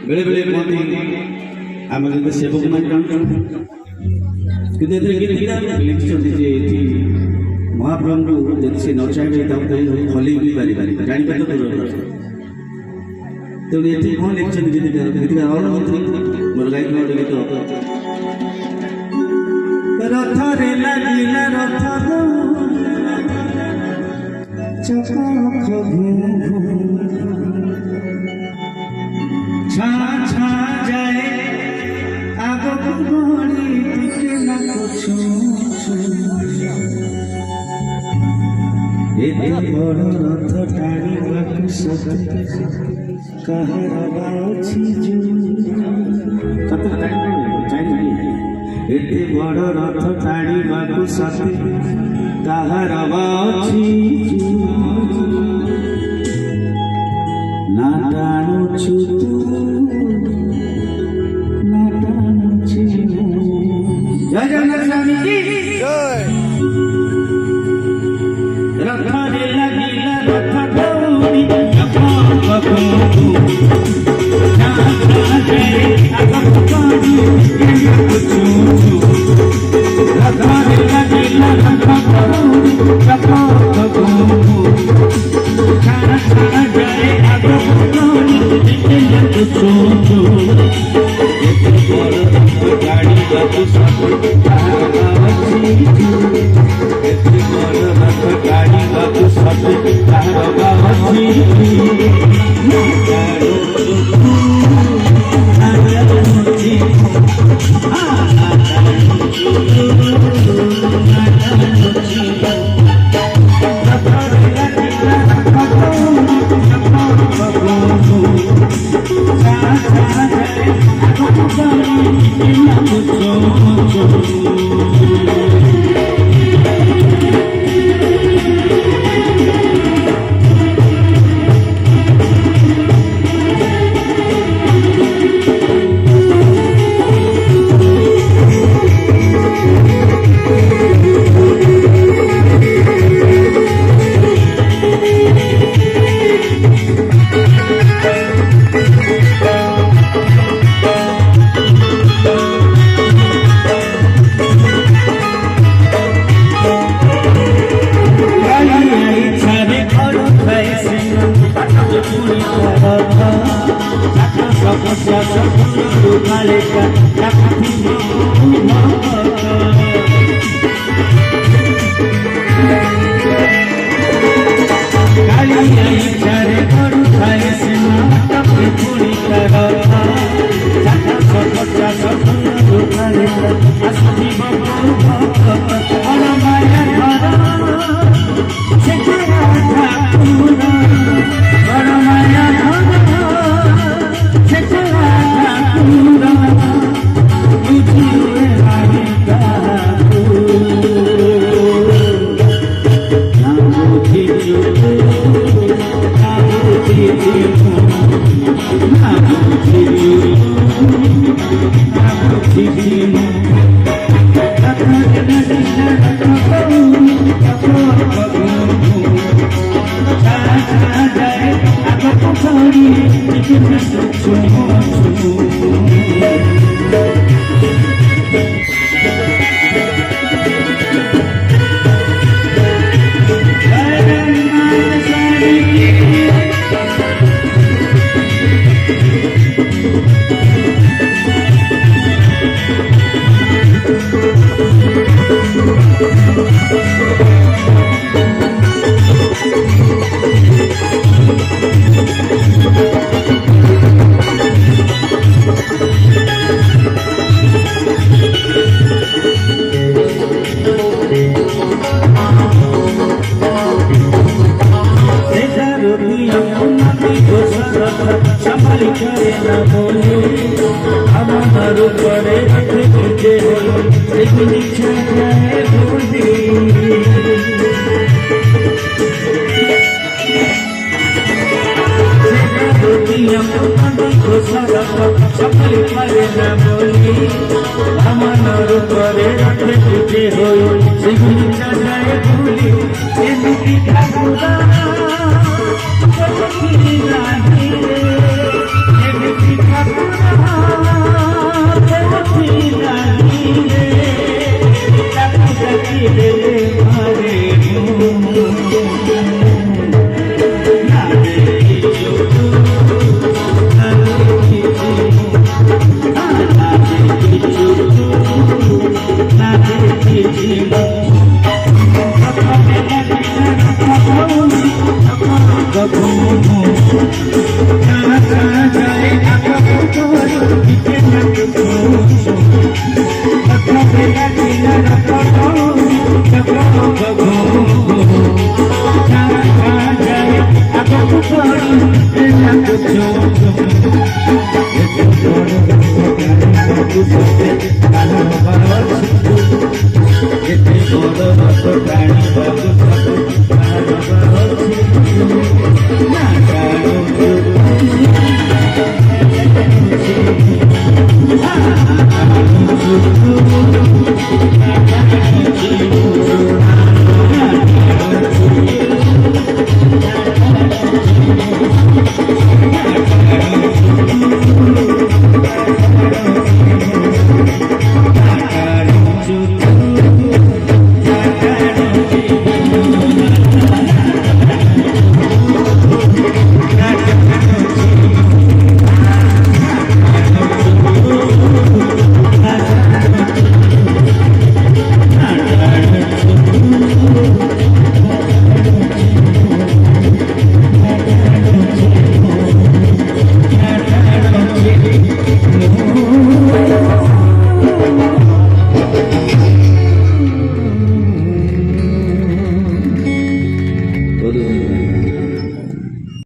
बेले बेले कहते आम जो सेवक मैंने महाप्रभु जब से न चाहिए हली भी पारि जापर तो दूर तेणु ये कौन लिखते गीतिका मोर गायक गीत रथ रे लगिला रथ छा छा जाए आगो बढ़ी टिके ना कुछ एते बड़ रथ टाणीबाकू सते काहर बाछि जू एते बड़ रथ टाणीबाकू सते काहर बाछि जू ना टाणुछु तू ना टाणुछु जय जगन्नाथ स्वामी की जय। रथ रे लगिला रथ गौरी जपू ना जाए आगो पानी कुछु रथ रे लगिला रथ गौरी जपू ना जाए आगो पानी कुछु गाड़ी बाबू सब गाड़ी बाबू सब ଖୁସି